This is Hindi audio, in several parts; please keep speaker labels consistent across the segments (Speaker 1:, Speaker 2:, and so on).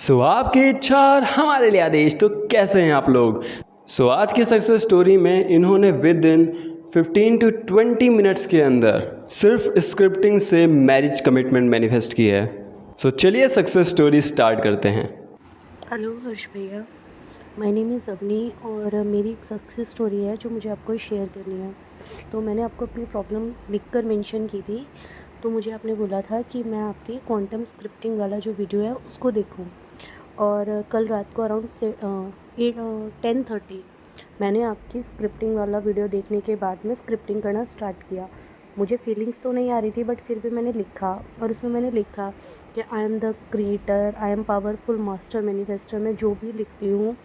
Speaker 1: आपकी इच्छा और हमारे लिए आदेश। तो कैसे हैं आप लोग? आज की सक्सेस स्टोरी में इन्होंने विद इन 15 to 20 मिनट्स के अंदर सिर्फ स्क्रिप्टिंग से मैरिज कमिटमेंट मैनिफेस्ट की है। चलिए सक्सेस स्टोरी स्टार्ट करते हैं।
Speaker 2: हेलो हर्ष भैया, माय नेम इज़ अवनी और मेरी एक सक्सेस स्टोरी है जो मुझे आपको शेयर करनी है। तो मैंने आपको अपनी प्रॉब्लम लिखकर मेंशन की थी, तो मुझे आपने बोला था कि मैं आपकी क्वांटम स्क्रिप्टिंग वाला जो वीडियो है उसको देखूं। और कल रात को अराउंड 10:30 मैंने आपकी स्क्रिप्टिंग वाला वीडियो देखने के बाद में स्क्रिप्टिंग करना स्टार्ट किया। मुझे फीलिंग्स तो नहीं आ रही थी, बट फिर भी मैंने लिखा और उसमें मैंने लिखा कि I am the creator, I am powerful master manifester. मैं जो भी लिखती हूँ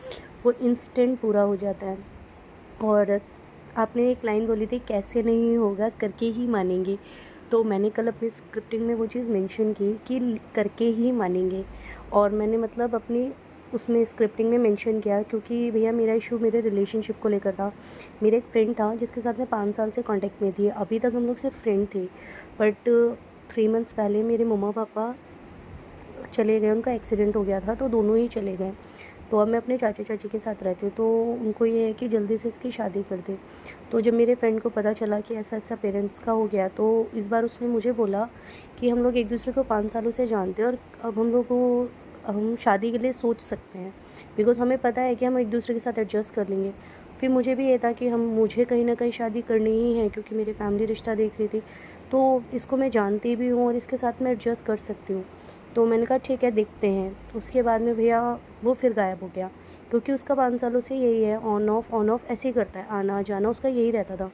Speaker 2: वो इंस्टेंट पूरा हो जाता है। और आपने एक लाइन बोली थी, कैसे नहीं होगा करके ही मानेंगे। तो मैंने कल अपनी स्क्रिप्टिंग में वो चीज़ मेंशन की कि करके ही मानेंगे। और मैंने मतलब अपनी उसमें स्क्रिप्टिंग में मेंशन किया, क्योंकि भैया मेरा इशू मेरे रिलेशनशिप को लेकर था। मेरा एक फ्रेंड था जिसके साथ मैं 5 साल से कांटेक्ट में थी। अभी तक हम लोग सिर्फ फ्रेंड थे, बट 3 मंथ्स पहले मेरे मम्मा पापा चले गए। उनका एक्सीडेंट हो गया था, तो दोनों ही चले गए। तो अब मैं अपने चाचा चाची के साथ रहती हूँ, तो उनको ये है कि जल्दी से इसकी शादी कर दे। तो जब मेरे फ्रेंड को पता चला कि ऐसा ऐसा पेरेंट्स का हो गया, तो इस बार उसने मुझे बोला कि हम लोग एक दूसरे को 5 सालों से जानते हैं और अब हम शादी के लिए सोच सकते हैं, बिकॉज़ हमें पता है कि हम एक दूसरे के साथ एडजस्ट कर लेंगे। फिर मुझे भी ये था कि मुझे कहीं ना कहीं शादी करनी ही है, क्योंकि मेरी फैमिली रिश्ता देख रही थी। तो इसको मैं जानती भी हूँ और इसके साथ मैं एडजस्ट कर सकती हूँ। तो मैंने कहा ठीक है, देखते हैं। उसके बाद में भैया वो फिर गायब हो गया, क्योंकि उसका 5 सालों से यही है, ऑन ऑफ ऐसे ही करता है, आना जाना उसका यही रहता था।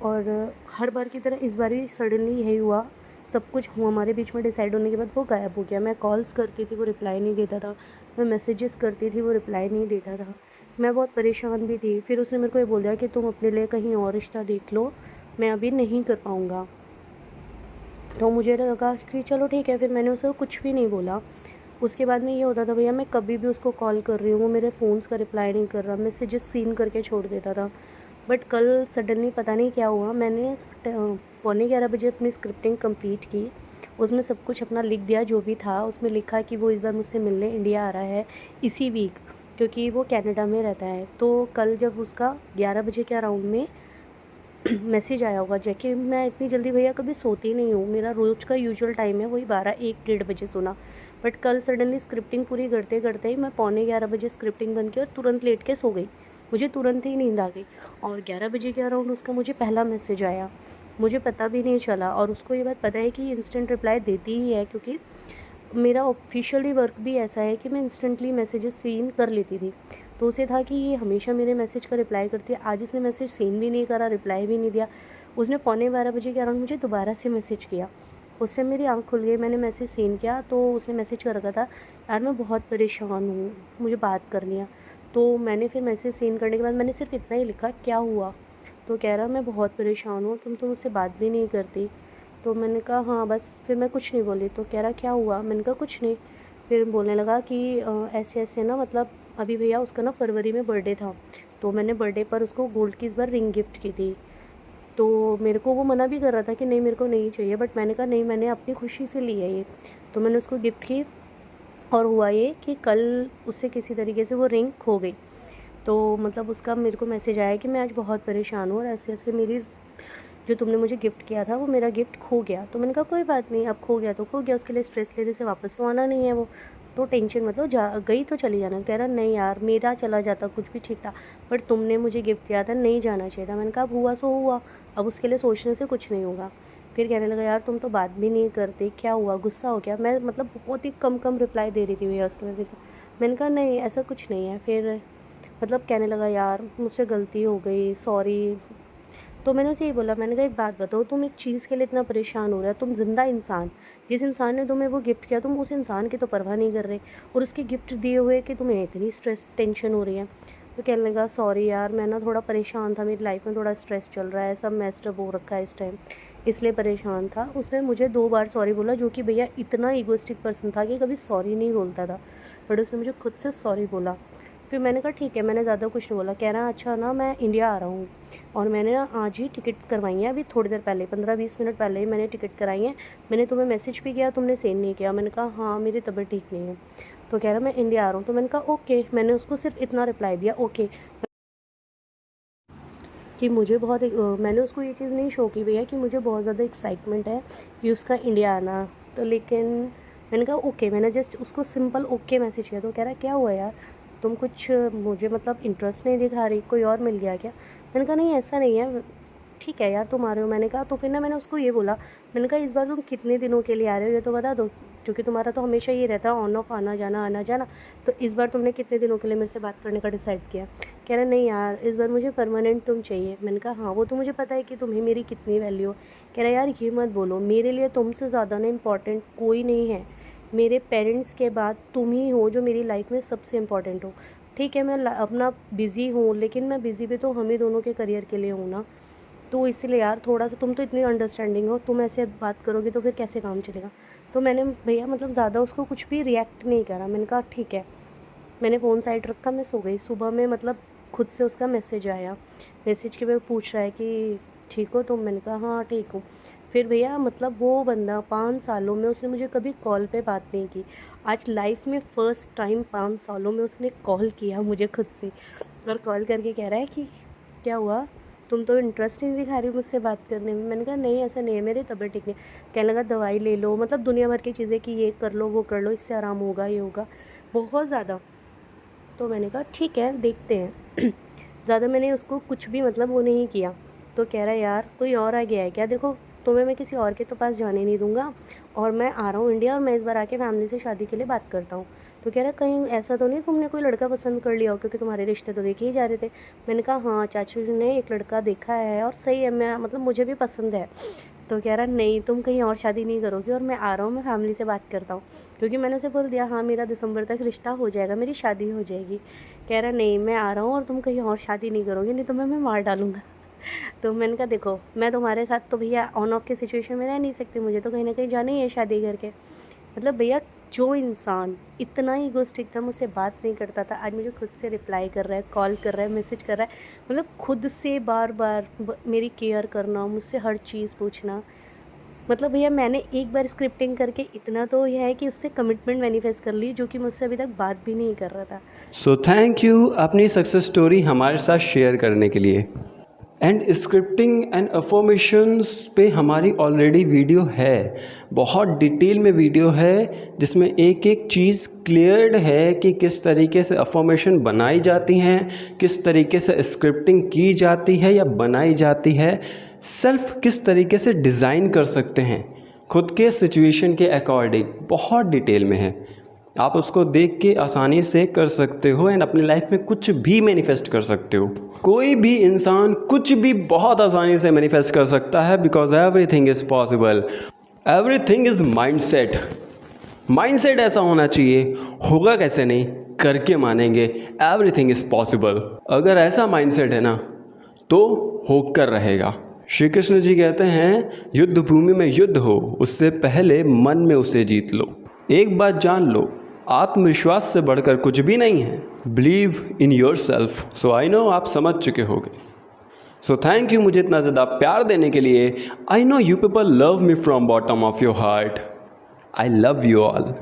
Speaker 2: और हर बार की तरह इस बार भी सडनली यही हुआ। सब कुछ हमारे बीच में डिसाइड होने के बाद वो गायब हो गया। मैं कॉल्स करती थी, वो रिप्लाई नहीं देता था। मैं मैसेजेस करती थी, वो रिप्लाई नहीं देता था। मैं बहुत परेशान भी थी। फिर उसने मेरे को ये बोल दिया कि तुम अपने लिए कहीं और रिश्ता देख लो, मैं अभी नहीं कर पाऊँगा। तो मुझे लगा कि चलो ठीक है, फिर मैंने उसे कुछ भी नहीं बोला। उसके बाद में ये होता था भैया, मैं कभी भी उसको कॉल कर रही हूँ, वो मेरे फ़ोन्स का रिप्लाई नहीं कर रहा, मैसेजेस सीन करके छोड़ देता था। बट कल सडनली पता नहीं क्या हुआ, मैंने 11:15 बजे अपनी स्क्रिप्टिंग कंप्लीट की। उसमें सब कुछ अपना लिख दिया जो भी था। उसमें लिखा कि वो इस बार मुझसे मिलने इंडिया आ रहा है इसी वीक, क्योंकि वो कनाडा में रहता है। तो कल जब उसका 11 बजे के अराउंड में मैसेज आया होगा, जैसे मैं इतनी जल्दी भैया कभी सोती नहीं हूँ, मेरा रोज़ का यूजुअल टाइम है वही 12-1-1:30 बजे सोना। बट कल सडनली स्क्रिप्टिंग पूरी करते करते ही मैं 11:15 बजे स्क्रिप्टिंग बंद की और तुरंत लेट के सो गई। मुझे तुरंत ही नींद आ गई और 11 बजे के अराउंड उसका मुझे पहला मैसेज आया। मुझे पता भी नहीं चला, और उसको ये बात पता है कि इंस्टेंट रिप्लाई देती ही है, क्योंकि मेरा ऑफिशियली वर्क भी ऐसा है कि मैं इंस्टेंटली मैसेजेस सीन कर लेती थी। तो उसे था कि ये हमेशा मेरे मैसेज का रिप्लाई करती है। आज इसने मैसेज सीन भी नहीं करा, रिप्लाई भी नहीं दिया। उसने 11:15 बजे के अराउंड मुझे दोबारा से मैसेज किया। उससे मेरी आँख खुल गई। मैंने मैसेज सीन किया तो उसने मैसेज कर रखा था, यार मैं बहुत परेशान हूँ, मुझे बात करनी है। तो मैंने फिर मैसेज सीन करने के बाद मैंने सिर्फ इतना ही लिखा, क्या हुआ? तो कह रहा, मैं बहुत परेशान हूँ, तुम तो मुझसे बात भी नहीं करती। तो मैंने कहा हाँ बस, फिर मैं कुछ नहीं बोली। तो कह रहा, क्या हुआ? मैंने कहा कुछ नहीं। फिर बोलने लगा कि ऐसे ऐसे ना, मतलब अभी भैया उसका ना फरवरी में बर्थडे था, तो मैंने बर्थडे पर उसको गोल्ड की इस बार रिंग गिफ्ट की थी। तो मेरे को वो मना भी कर रहा था कि नहीं मेरे को नहीं चाहिए, बट मैंने कहा नहीं, मैंने अपनी खुशी से ली है ये। तो मैंने उसको गिफ्ट की। और हुआ ये कि कल उससे किसी तरीके से वो रिंग खो गई। तो मतलब उसका मेरे को मैसेज आया कि मैं आज बहुत परेशान हूँ और ऐसे ऐसे मेरी जो तुमने मुझे गिफ्ट किया था वो मेरा गिफ्ट खो गया। तो मैंने कहा कोई बात नहीं, अब खो गया तो खो गया, उसके लिए स्ट्रेस लेने से वापस तो आना नहीं है वो। तो टेंशन मतलब गई तो चली जाना। कह रहा नहीं यार, मेरा चला जाता कुछ भी ठीक था, बट तुमने मुझे गिफ्ट दिया था, नहीं जाना चाहिए था। मैंने कहा अब हुआ सो हुआ, अब उसके लिए सोचने से कुछ नहीं होगा। फिर कहने लगा, यार तुम तो बात भी नहीं करते, क्या हुआ, गुस्सा हो गया? मैं मतलब बहुत ही कम कम रिप्लाई दे रही थी भैया उसके मैसेज का। मैंने कहा नहीं ऐसा कुछ नहीं है। फिर मतलब कहने लगा, यार मुझसे गलती हो गई, सॉरी। तो मैंने उसे ये बोला, मैंने कहा एक बात बताओ, तुम एक चीज़ के लिए इतना परेशान हो रहा है? तुम जिंदा इंसान, जिस इंसान ने तुम्हें वो गिफ्ट किया, तुम उस इंसान की तो परवाह नहीं कर रहे, और उसके गिफ्ट दिए हुए कि तुम्हें इतनी स्ट्रेस टेंशन हो रही है। तो कहने लगा, सॉरी यार, मैं ना थोड़ा परेशान था, मेरी लाइफ में थोड़ा स्ट्रेस चल रहा है, सब मेस्ड अप हो रखा है इस टाइम, इसलिए परेशान था। उसने मुझे 2 बार सॉरी बोला, जो कि भैया इतना ईगोइस्टिक पर्सन था कि कभी सॉरी नहीं बोलता था, बट उसने मुझे खुद से सॉरी बोला। फिर मैंने कहा ठीक है, मैंने ज़्यादा कुछ नहीं बोला। कह रहा अच्छा ना, मैं इंडिया आ रहा हूँ और मैंने ना आज ही टिकट करवाई हैं, अभी थोड़ी देर पहले, 15-20 मिनट पहले ही मैंने टिकट कराई है। मैंने तुम्हें मैसेज भी किया, तुमने सेंड नहीं किया। मैंने कहा हाँ मेरी तबीयत ठीक नहीं है। तो कह रहा मैं इंडिया आ रहा हूँ। तो मैंने कहा ओके, मैंने उसको सिर्फ इतना रिप्लाई दिया ओके, कि मुझे बहुत मैंने उसको ये चीज़ नहीं शो की भैया कि मुझे बहुत ज़्यादा एक्साइटमेंट है कि उसका इंडिया आना। तो लेकिन मैंने कहा ओके, मैंने जस्ट उसको सिंपल ओके मैसेज किया। तो कह रहा क्या हुआ यार, तुम कुछ मुझे मतलब इंटरेस्ट नहीं दिखा रही, कोई और मिल गया क्या? मैंने कहा नहीं ऐसा नहीं है, ठीक है यार तुम आ रहे हो। मैंने कहा तो फिर ना मैंने उसको ये बोला, मैंने कहा इस बार तुम कितने दिनों के लिए आ रहे हो ये तो बता दो, क्योंकि तुम्हारा तो हमेशा ये रहता है ऑन ऑफ आना जाना। तो इस बार तुमने कितने दिनों के लिए मेरे से बात करने का डिसाइड किया? कह रहा नहीं यार इस बार मुझे परमानेंट तुम चाहिए। मैंने कहा हाँ वो तो मुझे पता है कि तुम्हें मेरी कितनी वैल्यू हो। कह रहा यार ये मत बोलो, मेरे लिए तुमसे ज़्यादा ना इम्पॉर्टेंट कोई नहीं है, मेरे पेरेंट्स के बाद तुम ही हो जो मेरी लाइफ में सबसे इम्पॉर्टेंट हो। ठीक है मैं अपना बिज़ी हूँ, लेकिन मैं बिज़ी भी तो हम ही दोनों के करियर के लिए हूँ ना। तो इसीलिए यार थोड़ा सा, तुम तो इतनी अंडरस्टैंडिंग हो, तुम ऐसे बात करोगे तो फिर कैसे काम चलेगा? तो मैंने भैया मतलब ज़्यादा उसको कुछ भी रिएक्ट नहीं करा। मैंने कहा ठीक है, मैंने फ़ोन साइड रखा, मैं सो गई। सुबह में मतलब खुद से उसका मैसेज आया, मैसेज के बाद पूछ रहा है कि ठीक हो तुम? मैंने कहा हाँ ठीक हूँ। फिर भैया मतलब वो बंदा 5 सालों में उसने मुझे कभी कॉल पे बात नहीं की। आज लाइफ में फ़र्स्ट टाइम 5 सालों में उसने कॉल किया मुझे खुद से, और कॉल करके कह रहा है कि क्या हुआ, तुम तो इंटरेस्ट ही नहीं दिखा रही मुझसे बात करने में। मैंने कहा नहीं ऐसा नहीं है, मेरी तबीयत ठीक नहीं। कहने लगा दवाई ले लो, मतलब दुनिया भर की चीज़ें कि ये कर लो वो कर लो, इससे आराम होगा ये होगा, बहुत ज़्यादा। तो मैंने कहा ठीक है देखते हैं। ज़्यादा मैंने उसको कुछ भी मतलब वो नहीं किया। तो कह रहा है यार कोई और आ गया है क्या? देखो तुम्हें मैं किसी और के तो पास जाने नहीं दूंगा, और मैं आ रहा हूँ इंडिया, और मैं इस बार आके फैमिली से शादी के लिए बात करता हूँ। तो कह रहा है कहीं ऐसा तो नहीं तुमने कोई लड़का पसंद कर लिया हो, क्योंकि तुम्हारे रिश्ते तो देखे ही जा रहे थे। मैंने कहा हाँ चाचू जी ने एक लड़का देखा है और सही है, मैं मतलब मुझे भी पसंद है। तो कह रहा नहीं तुम कहीं और शादी नहीं करोगी, और मैं आ रहा हूँ, मैं फैमिली से बात करता हूँ। क्योंकि मैंने उसे बोल दिया हाँ मेरा दिसंबर तक रिश्ता हो जाएगा, मेरी शादी हो जाएगी। कह रहा नहीं मैं आ रहा हूँ और तुम कहीं और शादी नहीं करोगे, नहीं तो मैं मार डालूँगा। तो मैंने कहा देखो मैं तुम्हारे साथ तो भैया ऑन ऑफ के सिचुएशन में रह नहीं सकती, मुझे तो कहीं ना कहीं जाना ही है शादी करके। मतलब भैया जो इंसान इतना ही ईगोइस्टिक था, मुझसे बात नहीं करता था, आज मुझे खुद से रिप्लाई कर रहा है, कॉल कर रहा है, मैसेज कर रहा है। मतलब खुद से बार बार मेरी केयर करना, मुझसे हर चीज़ पूछना। मतलब भैया मैंने एक बार स्क्रिप्टिंग करके इतना तो यह है कि उससे कमिटमेंट मैनिफेस्ट कर ली, जो कि मुझसे अभी तक बात भी नहीं कर रहा था।
Speaker 1: सो थैंक यू अपनी सक्सेस स्टोरी हमारे साथ शेयर करने के लिए। एंड स्क्रिप्टिंग एंड अफर्मेशंस पे हमारी ऑलरेडी वीडियो है, बहुत डिटेल में वीडियो है, जिसमें एक एक चीज़ क्लियर्ड है कि किस तरीके से अफर्मेशन बनाई जाती हैं, किस तरीके से स्क्रिप्टिंग की जाती है या बनाई जाती है, सेल्फ किस तरीके से डिज़ाइन कर सकते हैं खुद के सिचुएशन के अकॉर्डिंग, बहुत डिटेल में है। आप उसको देख के आसानी से कर सकते हो एंड अपनी लाइफ में कुछ भी मैनिफेस्ट कर सकते हो। कोई भी इंसान कुछ भी बहुत आसानी से मैनिफेस्ट कर सकता है, because everything is possible. Everything is mindset. Mindset ऐसा होना चाहिए, होगा कैसे नहीं, करके मानेंगे। Everything is possible. अगर ऐसा माइंडसेट है ना तो होकर रहेगा। श्री कृष्ण जी कहते हैं युद्ध भूमि में युद्ध हो उससे पहले मन में उसे जीत लो। एक बात जान लो, आत्मविश्वास से बढ़कर कुछ भी नहीं है। Believe in your self. So I know आप समझ चुके होंगे। सो थैंक यू मुझे इतना ज़्यादा प्यार देने के लिए। I know you people love me from bottom of your heart. I love you all.